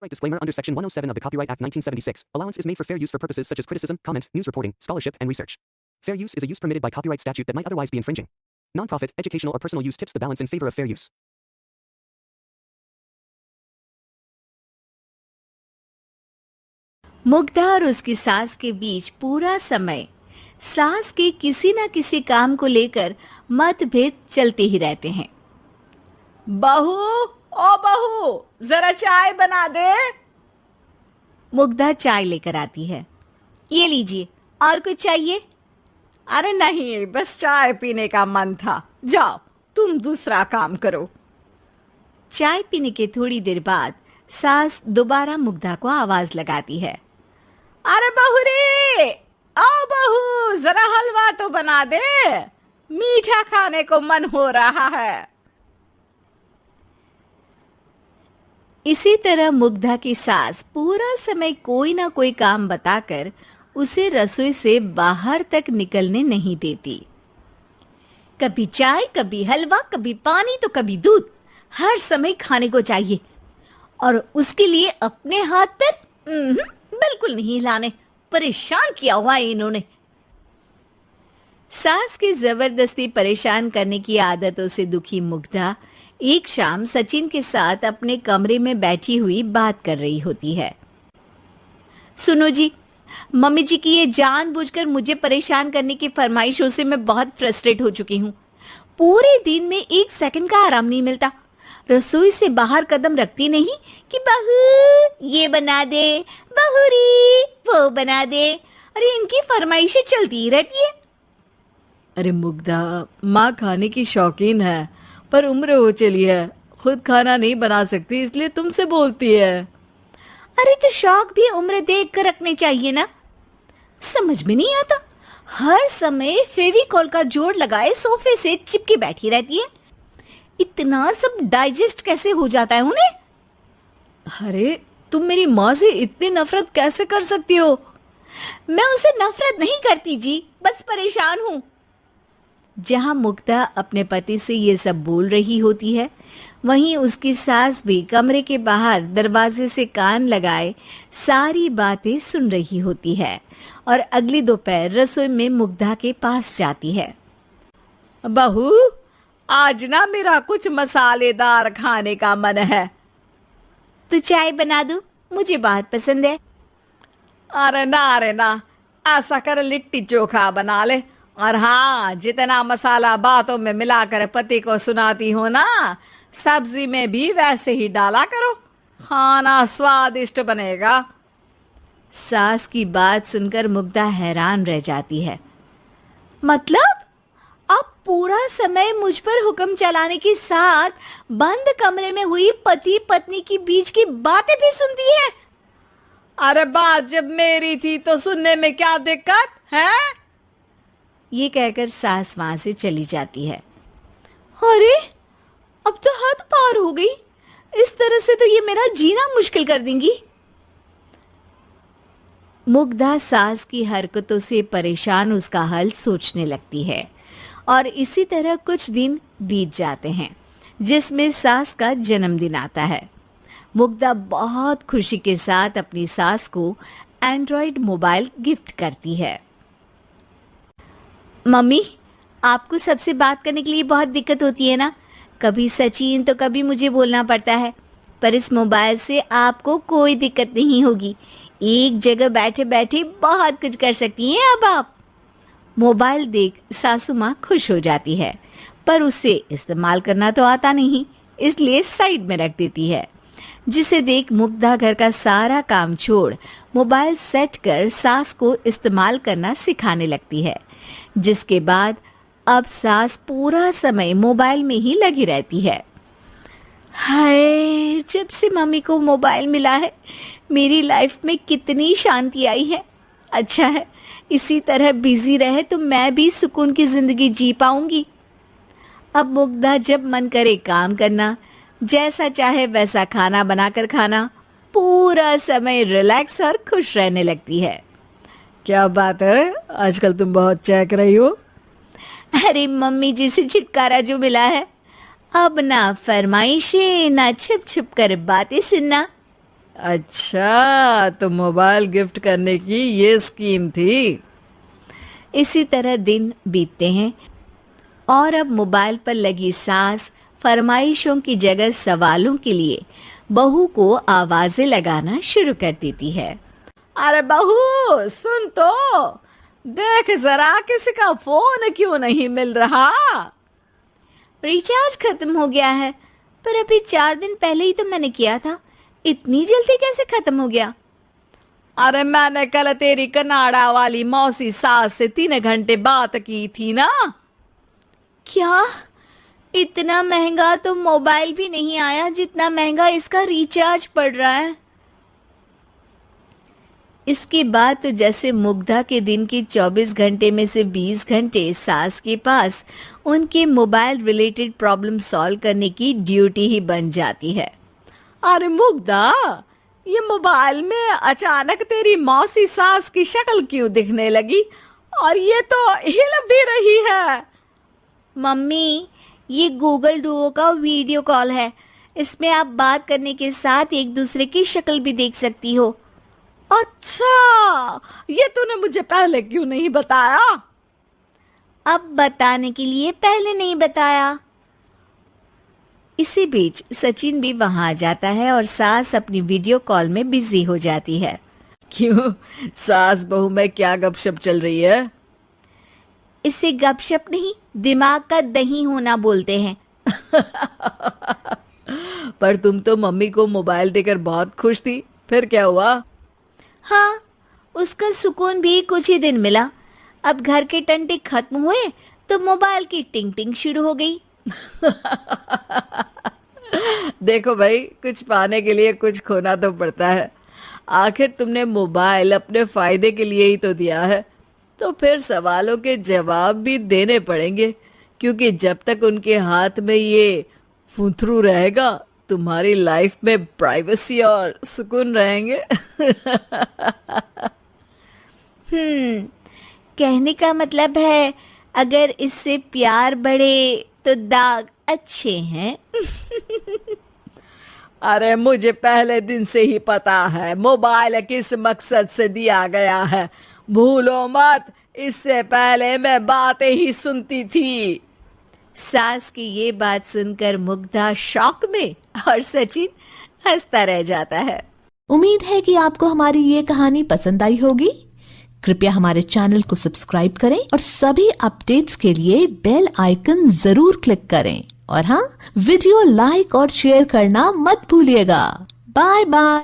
Right disclaimer under Section 107 of the Copyright Act 1976. Allowance is made for fair use for purposes such as criticism, comment, news reporting, scholarship, and research. Fair use is a use permitted by copyright statute that might otherwise be infringing. Nonprofit, educational, or personal use tips the balance in favor of fair use. Mugdha और उसकी सास के बीच पूरा समय सास के किसी न किसी काम को लेकर मतभेद चलते ही रहते हैं। बहू, ओ बहू, जरा चाय बना दे। मुग्धा चाय लेकर आती है। ये लीजिए, और कुछ चाहिए? अरे नहीं, बस चाय पीने का मन था। जाओ, तुम दूसरा काम करो। चाय पीने के थोड़ी देर बाद सास दोबारा मुग्धा को आवाज लगाती है। अरे बहू रे, आओ बहू, जरा हलवा तो बना दे, मीठा खाने को मन हो रहा है। इसी तरह मुग्धा की सास पूरा समय कोई ना कोई काम बताकर उसे रसोई से बाहर तक निकलने नहीं देती। कभी चाय, कभी हलवा, कभी पानी तो कभी दूध, हर समय खाने को चाहिए और उसके लिए अपने हाथ पैर बिल्कुल नहीं हिलाने। परेशान किया हुआ है इन्होंने। सास की जबरदस्ती परेशान करने की आदतों से दुखी मुग्धा एक शाम सचिन के साथ अपने कमरे में बैठी हुई बात कर रही होती है। सुनो जी, मम्मी जी की ये जानबूझकर मुझे परेशान करने की फरमाइशों से मैं बहुत फ्रस्ट्रेट हो चुकी हूँ। पूरे दिन में एक सेकंड का आराम नहीं मिलता। रसोई से बाहर कदम रखती नहीं कि बहू ये बना दे, बहू री वो बना दे। अरे इनकी फरमाइशें चलती ही रहती है। अरे मुग्धा, माँ खाने की शौकीन है पर उम्र हो चली है, खुद खाना नहीं बना सकती, इसलिए तुमसे बोलती है। अरे तो शौक भी उम्र देख कर रखने चाहिए ना। समझ में नहीं आता, हर समय फेविकॉल का जोड़ लगाए सोफे से चिपके बैठी रहती है। इतना सब डाइजेस्ट कैसे हो जाता है उन्हें? अरे तुम मेरी माँ से इतनी नफरत कैसे कर सकती हो? मैं उसे नफरत नहीं करती जी, बस परेशान हूँ। जहां मुग्धा अपने पति से ये सब बोल रही होती है, वहीं उसकी सास भी कमरे के बाहर दरवाजे से कान लगाए सारी बातें सुन रही होती है और अगली दोपहर रसोई में मुग्धा के पास जाती है। बहू, आज ना मेरा कुछ मसालेदार खाने का मन है। तो चाय बना दूं? मुझे बहुत पसंद है। अरे ना, ऐसा कर लिट्टी चोखा बना ले। और हाँ, जितना मसाला बातों में मिलाकर पति को सुनाती हो ना, सब्जी में भी वैसे ही डाला करो, खाना स्वादिष्ट बनेगा। सास की बात सुनकर मुग्धा हैरान रह जाती है। मतलब आप पूरा समय मुझ पर हुक्म चलाने के साथ बंद कमरे में हुई पति पत्नी की बीच की बातें भी सुनती है? अरे बात जब मेरी थी तो सुनने में क्या दिक्कत है? ये कहकर सास वहां से चली जाती है। अरे अब तो हद पार हो गई, इस तरह से तो ये मेरा जीना मुश्किल कर देंगी। मुग्धा सास की हरकतों से परेशान उसका हल सोचने लगती है और इसी तरह कुछ दिन बीत जाते हैं, जिसमें सास का जन्मदिन आता है। मुग्धा बहुत खुशी के साथ अपनी सास को एंड्रॉयड मोबाइल गिफ्ट करती है। मम्मी, आपको सबसे बात करने के लिए बहुत दिक्कत होती है ना? कभी सचिन तो कभी मुझे बोलना पड़ता है, पर इस मोबाइल से आपको कोई दिक्कत नहीं होगी। एक जगह बैठे बैठे बहुत कुछ कर सकती हैं अब आप। मोबाइल देख सासू माँ खुश हो जाती है, पर उसे इस्तेमाल करना तो आता नहीं, इसलिए साइड में रख देती है। जिसे देख मुग्धा घर का सारा काम छोड़ मोबाइल सेट कर सास को इस्तेमाल करना सिखाने लगती है, जिसके बाद अब सास पूरा समय मोबाइल में ही लगी रहती है। हाय, जब से मम्मी को मोबाइल मिला है मेरी लाइफ में कितनी शांति आई है। अच्छा है, इसी तरह बिजी रहे तो मैं भी सुकून की जिंदगी जी पाऊंगी। अब मुग्धा जब मन करे काम करना, जैसा चाहे वैसा खाना बनाकर खाना, पूरा समय रिलैक्स और खुश रहने लगती है। क्या बात है, आजकल तुम बहुत चहक रही हो। अरे मम्मी जी से छुटकारा जो मिला है, अब ना फरमाइशें, ना छुप छुप कर बातें सुनना। अच्छा, तो मोबाइल गिफ्ट करने की ये स्कीम थी। इसी तरह दिन बीतते हैं और अब मोबाइल पर लगी सास फरमाइशों की जगह सवालों के लिए बहू को आवाजें लगाना शुरू कर देती है। अरे बहू सुन तो, देख जरा किसी का फोन क्यों नहीं मिल रहा। रिचार्ज खत्म हो गया है, पर अभी 4 दिन पहले ही तो मैंने किया था, इतनी जल्दी कैसे खत्म हो गया? अरे मैंने कल तेरी कनाडा वाली मौसी सास से 3 घंटे बात की थी ना। क्या? इतना महंगा तो मोबाइल भी नहीं आया जितना महंगा इसका रिचार्ज पड़ रहा है। इसके बाद तो जैसे मुग्धा के दिन के 24 घंटे में से 20 घंटे सास के पास उनके मोबाइल रिलेटेड प्रॉब्लम सॉल्व करने की ड्यूटी ही बन जाती है। अरे मुग्धा, ये मोबाइल में अचानक तेरी मौसी सास की शक्ल क्यों दिखने लगी, और ये तो हिल भी रही है। मम्मी, ये गूगल डुओ का वीडियो कॉल है, इसमें आप बात करने के साथ एक दूसरे की शक्ल भी देख सकती हो। अच्छा, ये तूने मुझे पहले क्यों नहीं बताया? अब बताने के लिए पहले नहीं बताया। इसी बीच सचिन भी वहां आ जाता है और सास अपनी वीडियो कॉल में बिजी हो जाती है। क्यों, सास बहू में क्या गपशप चल रही है? इसे गपशप नहीं, दिमाग का दही होना बोलते हैं। पर तुम तो मम्मी को मोबाइल देकर बहुत खुश थी, फिर क्या हुआ? हाँ, उसका सुकून भी कुछ ही दिन मिला। अब घर के टंटे खत्म हुए तो मोबाइल की टिंग टिंग शुरू हो गई। देखो भाई, कुछ पाने के लिए कुछ खोना तो पड़ता है। आखिर तुमने मोबाइल अपने फायदे के लिए ही तो दिया है, तो फिर सवालों के जवाब भी देने पड़ेंगे, क्योंकि जब तक उनके हाथ में ये फुंथरू रहेगा तुम्हारी लाइफ में प्राइवेसी और सुकून रहेंगे। कहने का मतलब है अगर इससे प्यार बढ़े तो दाग अच्छे हैं। अरे मुझे पहले दिन से ही पता है मोबाइल किस मकसद से दिया गया है, भूलो मत। इससे पहले मैं बातें ही सुनती थी। सास की ये बात सुनकर मुग्धा शॉक में और सचिन हंसता रह जाता है। उम्मीद है कि आपको हमारी ये कहानी पसंद आई होगी। कृपया हमारे चैनल को सब्सक्राइब करें और सभी अपडेट्स के लिए बेल आइकन जरूर क्लिक करें। और हाँ, वीडियो लाइक और शेयर करना मत भूलिएगा। Bye bye.